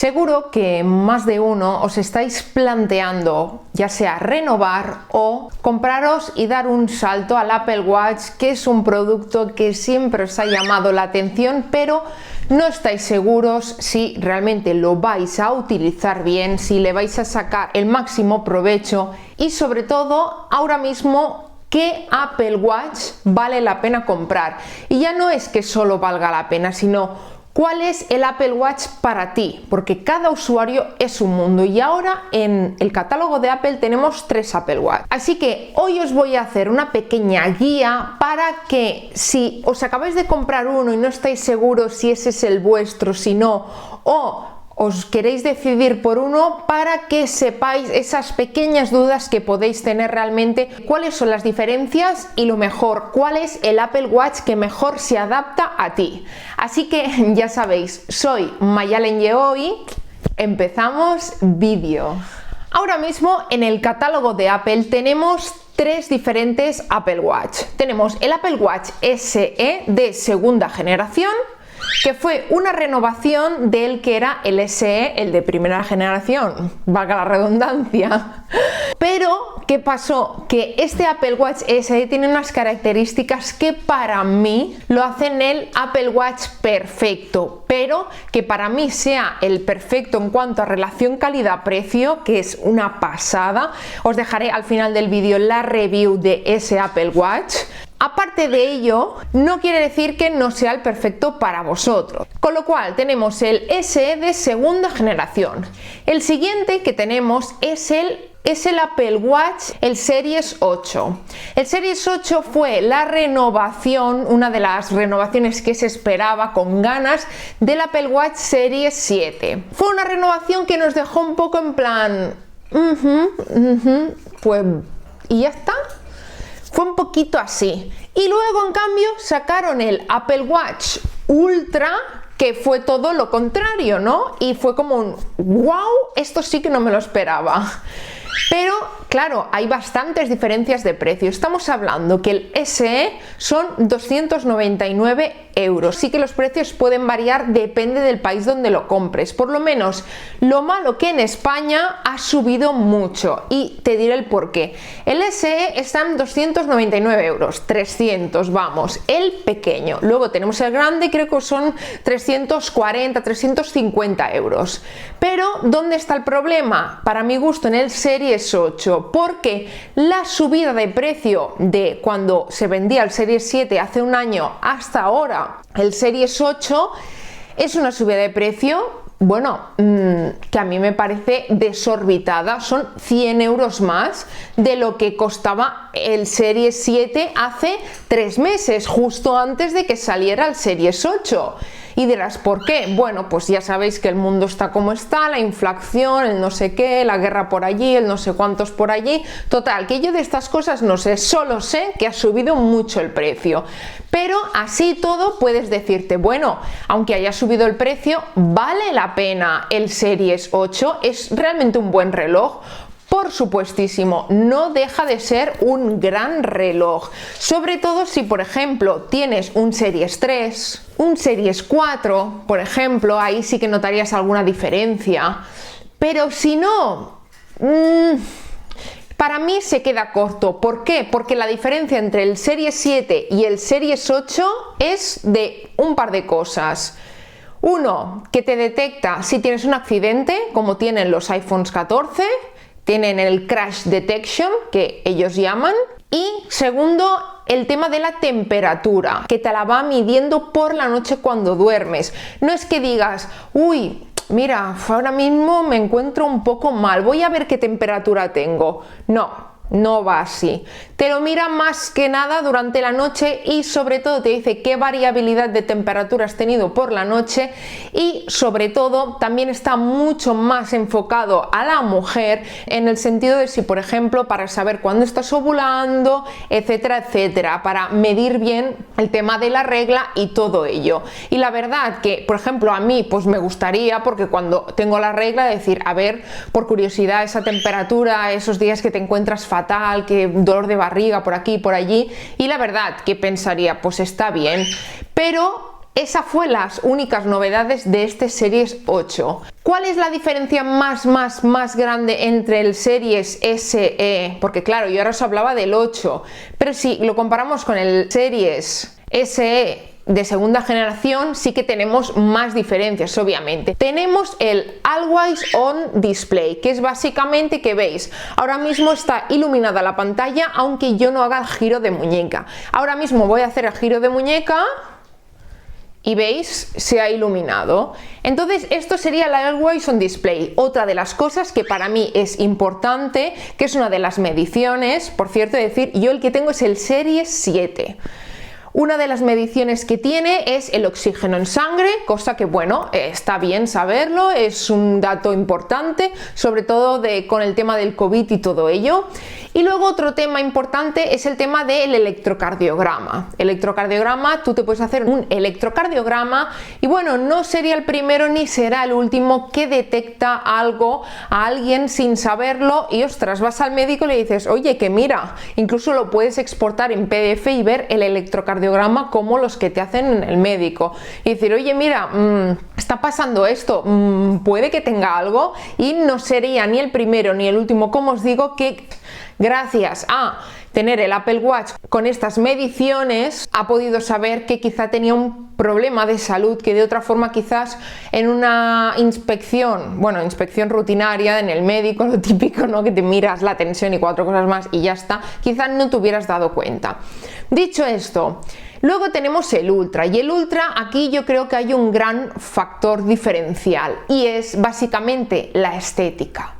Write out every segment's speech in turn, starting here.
Seguro que más de uno os estáis planteando ya sea renovar o compraros y dar un salto al Apple Watch, que es un producto que siempre os ha llamado la atención, pero no estáis seguros si realmente lo vais a utilizar bien, si le vais a sacar el máximo provecho y sobre todo ahora mismo ¿qué Apple Watch vale la pena comprar? Y ya no es que solo valga la pena, sino ¿cuál es el Apple Watch para ti? Porque cada usuario es un mundo y ahora en el catálogo de Apple tenemos 3 Apple Watch. Así que hoy os voy a hacer una pequeña guía para que si os acabáis de comprar uno y no estáis seguros si ese es el vuestro, si no, o os queréis decidir por uno, para que sepáis esas pequeñas dudas que podéis tener realmente, cuáles son las diferencias y lo mejor, cuál es el Apple Watch que mejor se adapta a ti. Así que ya sabéis, soy Mayalen Lleó y empezamos vídeo. Ahora mismo en el catálogo de Apple tenemos 3 diferentes Apple Watch. Tenemos el Apple Watch SE de segunda generación, que fue una renovación del que era el SE, el de primera generación, valga la redundancia. Pero, ¿qué pasó? Que este Apple Watch SE tiene unas características que para mí lo hacen el Apple Watch perfecto, pero que para mí sea el perfecto en cuanto a relación calidad-precio, que es una pasada. Os dejaré al final del vídeo la review de ese Apple Watch. Aparte de ello, no quiere decir que no sea el perfecto para vosotros. Con lo cual tenemos el SE de segunda generación. El siguiente que tenemos es el Apple Watch, el Series 8. El Series 8 fue la renovación, una de las renovaciones que se esperaba con ganas del Apple Watch Series 7. Fue una renovación que nos dejó un poco en plan, pues, ¿y ya está? Fue un poquito así. Y luego, en cambio, sacaron el Apple Watch Ultra, que fue todo lo contrario, ¿no? Y fue como un wow, esto sí que no me lo esperaba. Pero, claro, hay bastantes diferencias de precio. Estamos hablando que el SE son 299 euros. Sí que los precios pueden variar, depende del país donde lo compres. Por lo menos, lo malo que en España ha subido mucho. Y te diré el porqué. El SE está en 299 euros. 300, vamos. El pequeño. Luego tenemos el grande, creo que son 340, 350 euros. Pero, ¿dónde está el problema? Para mi gusto, en el Series 8, porque la subida de precio de cuando se vendía el Series 7 hace un año hasta ahora, el Series 8 es una subida de precio, bueno, que a mí me parece desorbitada. Son 100 euros más de lo que costaba el Series 7 hace 3 meses, justo antes de que saliera el Series 8. Y dirás, ¿por qué? Bueno, pues ya sabéis que el mundo está como está, la inflación, el no sé qué, la guerra por allí, el no sé cuántos por allí. Total, que yo de estas cosas no sé, solo sé que ha subido mucho el precio. Pero así todo puedes decirte, bueno, aunque haya subido el precio, vale la pena el Series 8, es realmente un buen reloj. Por supuestísimo, no deja de ser un gran reloj, sobre todo si por ejemplo tienes un Series 3, un Series 4, por ejemplo, ahí sí que notarías alguna diferencia, pero si no, para mí se queda corto. ¿Por qué? Porque la diferencia entre el Series 7 y el Series 8 es de un par de cosas. Uno, que te detecta si tienes un accidente, como tienen los iPhones 14, tienen el crash detection, que ellos llaman. Y segundo, el tema de la temperatura, que te la va midiendo por la noche cuando duermes. No es que digas, uy, mira, ahora mismo me encuentro un poco mal, voy a ver qué temperatura tengo. No va así. Te lo mira más que nada durante la noche y sobre todo te dice qué variabilidad de temperatura has tenido por la noche, y sobre todo también está mucho más enfocado a la mujer en el sentido de si, por ejemplo, para saber cuándo estás ovulando, etcétera, etcétera, para medir bien el tema de la regla y todo ello. Y la verdad que, por ejemplo, a mí pues me gustaría, porque cuando tengo la regla, decir, a ver, por curiosidad, esa temperatura, esos días que te encuentras fatal, que dolor de barriga por aquí y por allí, y la verdad que pensaría, pues está bien, pero Esas fueron las únicas novedades de este Series 8. ¿Cuál es la diferencia más grande entre el Series SE? Porque claro, yo ahora os hablaba del 8, pero si lo comparamos con el Series SE de segunda generación, sí que tenemos más diferencias, obviamente. Tenemos el Always On Display, que es básicamente que veis, ahora mismo está iluminada la pantalla, aunque yo no haga el giro de muñeca. Ahora mismo voy a hacer el giro de muñeca y veis, se ha iluminado. Entonces esto sería el Always On Display. Otra de las cosas que para mí es importante, que es una de las mediciones, por cierto, decir, yo el que tengo es el Series 7. Una de las mediciones que tiene es el oxígeno en sangre, cosa que bueno, está bien saberlo, es un dato importante, sobre todo con el tema del COVID y todo ello. Y luego otro tema importante es el tema del electrocardiograma. Electrocardiograma, tú te puedes hacer un electrocardiograma y bueno, no sería el primero ni será el último que detecta algo a alguien sin saberlo y ostras, vas al médico y le dices, oye, que mira, incluso lo puedes exportar en PDF y ver el electrocardiograma como los que te hacen en el médico y decir, oye, mira, está pasando esto, puede que tenga algo y no sería ni el primero ni el último, como os digo, que gracias a tener el Apple Watch con estas mediciones ha podido saber que quizá tenía un problema de salud que de otra forma quizás en una inspección, bueno, inspección rutinaria en el médico, lo típico, ¿no? Que te miras la tensión y 4 cosas más y ya está, quizás no te hubieras dado cuenta. Dicho esto, luego tenemos el Ultra y el Ultra aquí yo creo que hay un gran factor diferencial y es básicamente la estética.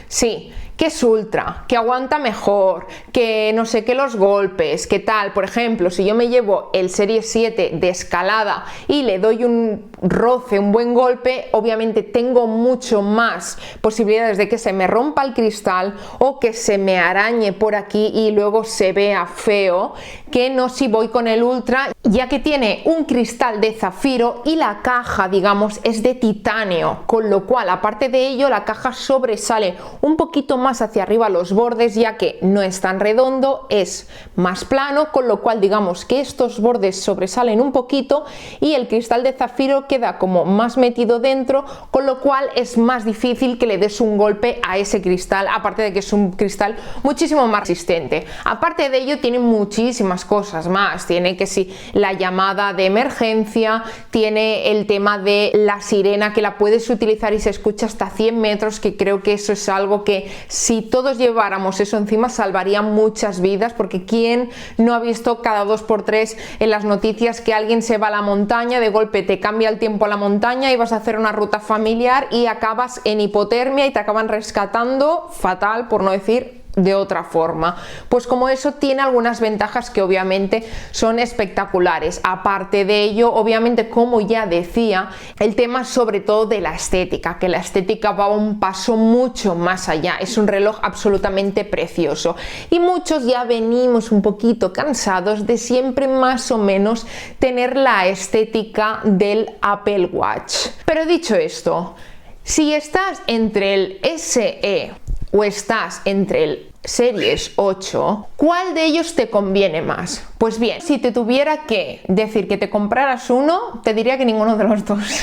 Sí, que es ultra, que aguanta mejor, que no sé qué los golpes, que tal. Por ejemplo, si yo me llevo el Series 7 de escalada y le doy un roce, un buen golpe, obviamente tengo mucho más posibilidades de que se me rompa el cristal o que se me arañe por aquí y luego se vea feo, que no si voy con el Ultra, ya que tiene un cristal de zafiro y la caja, digamos, es de titanio, con lo cual, aparte de ello, la caja sobresale un poquito más hacia arriba los bordes, ya que no es tan redondo, es más plano, con lo cual digamos que estos bordes sobresalen un poquito y el cristal de zafiro queda como más metido dentro, con lo cual es más difícil que le des un golpe a ese cristal, aparte de que es un cristal muchísimo más resistente. Aparte de ello tiene muchísimas cosas más, tiene que si la llamada de emergencia, tiene el tema de la sirena que la puedes utilizar y se escucha hasta 100 metros, que creo que eso es algo que si todos lleváramos eso encima salvaría muchas vidas, porque quién no ha visto cada 2x3 en las noticias que alguien se va a la montaña, de golpe te cambia el tiempo a la montaña y vas a hacer una ruta familiar y acabas en hipotermia y te acaban rescatando fatal, por no decir de otra forma. Pues como eso tiene algunas ventajas que obviamente son espectaculares. Aparte de ello, obviamente, como ya decía, el tema sobre todo de la estética, que la estética va un paso mucho más allá. Es un reloj absolutamente precioso y muchos ya venimos un poquito cansados de siempre más o menos tener la estética del Apple Watch. Pero dicho esto, si estás entre el SE o estás entre el Series 8, ¿cuál de ellos te conviene más? Pues bien, si te tuviera que decir que te compraras uno, te diría que ninguno de los dos.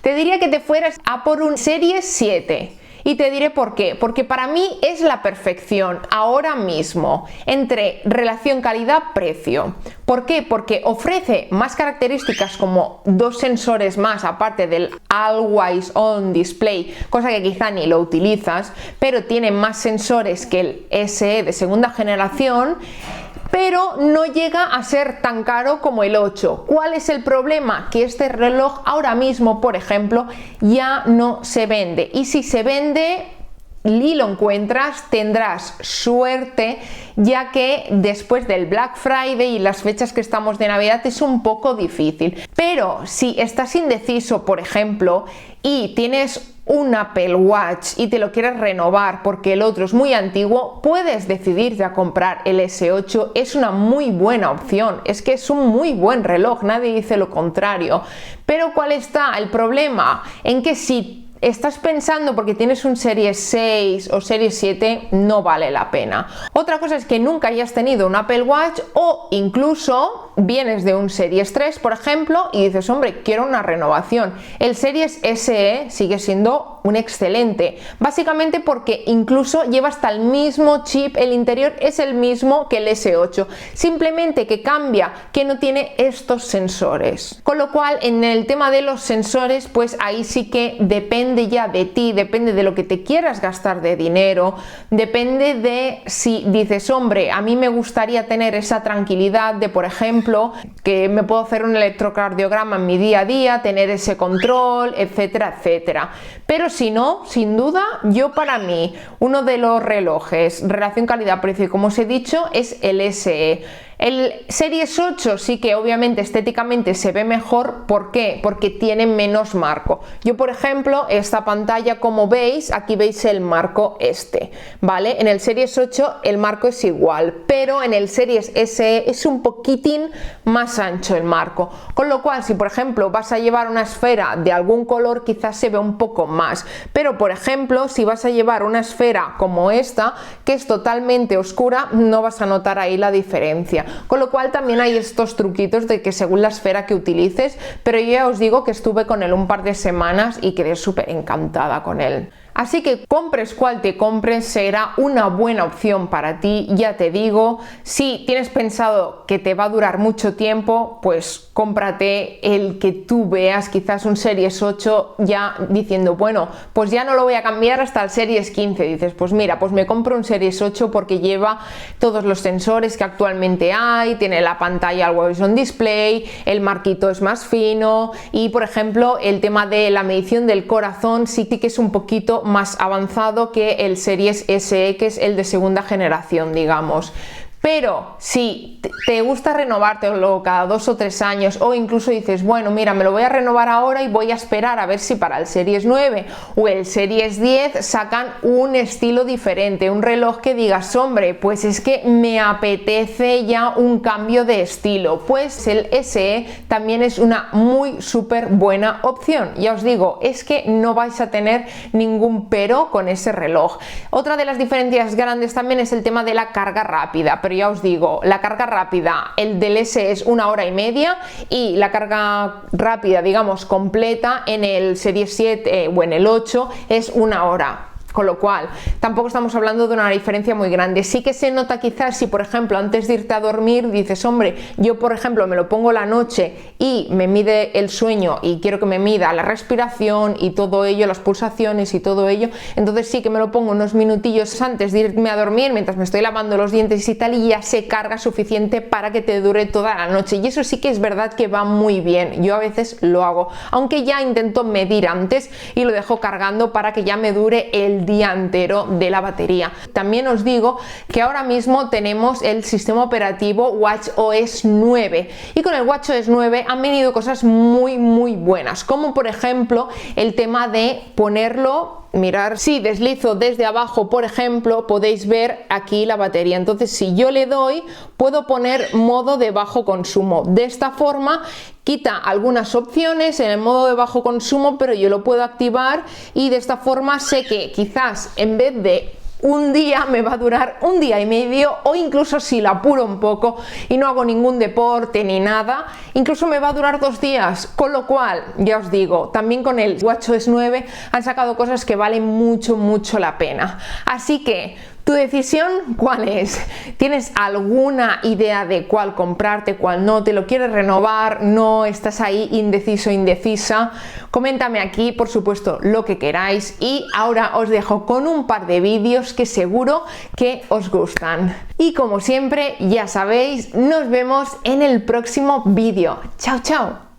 Te diría que te fueras a por un Series 7. Y te diré por qué. Porque para mí es la perfección ahora mismo entre relación calidad-precio. ¿Por qué? Porque ofrece más características como 2 sensores más, aparte del Always On Display, cosa que quizá ni lo utilizas, pero tiene más sensores que el SE de segunda generación, pero no llega a ser tan caro como el 8. ¿Cuál es el problema? Que este reloj ahora mismo, por ejemplo, ya no se vende. Y si se vende y lo encuentras, tendrás suerte, ya que después del Black Friday y las fechas que estamos de Navidad es un poco difícil. Pero si estás indeciso, por ejemplo, y tienes un Apple Watch y te lo quieres renovar porque el otro es muy antiguo, puedes decidirte a comprar el S8. Es una muy buena opción, es que es un muy buen reloj, nadie dice lo contrario. Pero ¿cuál está el problema? En que si estás pensando porque tienes un Series 6 o Series 7, no vale la pena. Otra cosa es que nunca hayas tenido un Apple Watch o incluso vienes de un Series 3, por ejemplo, y dices, hombre, quiero una renovación. El Series SE sigue siendo un excelente, básicamente porque incluso lleva hasta el mismo chip, el interior es el mismo que el S8, simplemente que cambia, que no tiene estos sensores. Con lo cual, en el tema de los sensores, pues ahí sí que depende ya de ti, depende de lo que te quieras gastar de dinero, depende de si dices, hombre, a mí me gustaría tener esa tranquilidad de, por ejemplo, que me puedo hacer un electrocardiograma en mi día a día, tener ese control, etcétera, etcétera. Pero si no, sin duda, yo para mí, uno de los relojes, relación calidad-precio, como os he dicho, es el SE. El Series 8 sí que obviamente estéticamente se ve mejor. ¿Por qué? Porque tiene menos marco. Yo, por ejemplo, esta pantalla, como veis, aquí veis el marco este, ¿vale? En el Series 8 el marco es igual, pero en el Series SE es un poquitín más ancho el marco. Con lo cual, si por ejemplo vas a llevar una esfera de algún color, quizás se ve un poco más. Pero, por ejemplo, si vas a llevar una esfera como esta, que es totalmente oscura, no vas a notar ahí la diferencia. Con lo cual también hay estos truquitos de que según la esfera que utilices, pero yo ya os digo que estuve con él un par de semanas y quedé súper encantada con él. Así que compres cual te compres, será una buena opción para ti, ya te digo. Si tienes pensado que te va a durar mucho tiempo, pues cómprate el que tú veas, quizás un Series 8 ya diciendo, bueno, pues ya no lo voy a cambiar hasta el Series 15. Dices, pues mira, pues me compro un Series 8 porque lleva todos los sensores que actualmente hay, tiene la pantalla Always On Display, el marquito es más fino y, por ejemplo, el tema de la medición del corazón sí que es un poquito más avanzado que el Series SE, que es el de segunda generación, digamos. Pero si te gusta renovártelo cada 2 o 3 años, o incluso dices, bueno, mira, me lo voy a renovar ahora y voy a esperar a ver si para el Series 9 o el Series 10 sacan un estilo diferente, un reloj que digas, hombre, pues es que me apetece ya un cambio de estilo, pues el SE también es una muy súper buena opción. Ya os digo, es que no vais a tener ningún pero con ese reloj. Otra de las diferencias grandes también es el tema de la carga rápida, pero ya os digo, la carga rápida, el del S es 1 hora y media y la carga rápida, digamos, completa en el Series 7 o en el 8 es 1 hora. Con lo cual, tampoco estamos hablando de una diferencia muy grande. Sí que se nota quizás si, por ejemplo, antes de irte a dormir dices, hombre, yo, por ejemplo, me lo pongo la noche y me mide el sueño y quiero que me mida la respiración y todo ello, las pulsaciones y todo ello, entonces sí que me lo pongo unos minutillos antes de irme a dormir, mientras me estoy lavando los dientes y tal, y ya se carga suficiente para que te dure toda la noche. Y eso sí que es verdad que va muy bien. Yo a veces lo hago, aunque ya intento medir antes y lo dejo cargando para que ya me dure el día entero de la batería. También os digo que ahora mismo tenemos el sistema operativo WatchOS 9 y con el WatchOS 9 han venido cosas muy buenas, como por ejemplo el tema de ponerlo. Mirar, si deslizo desde abajo, por ejemplo, podéis ver aquí la batería. Entonces, si yo le doy, puedo poner modo de bajo consumo. De esta forma, quita algunas opciones en el modo de bajo consumo, pero yo lo puedo activar y de esta forma sé que quizás en vez de un día me va a durar 1 día y medio, o incluso si lo apuro un poco y no hago ningún deporte ni nada, incluso me va a durar 2 días. Con lo cual, ya os digo, también con el WatchOS 9 han sacado cosas que valen mucho la pena. Así que ¿tu decisión cuál es? ¿Tienes alguna idea de cuál comprarte, cuál no? ¿Te lo quieres renovar? ¿No? ¿Estás ahí indeciso, indecisa? Coméntame aquí, por supuesto, lo que queráis, y ahora os dejo con un par de vídeos que seguro que os gustan. Y como siempre, ya sabéis, nos vemos en el próximo vídeo. ¡Chao, chao!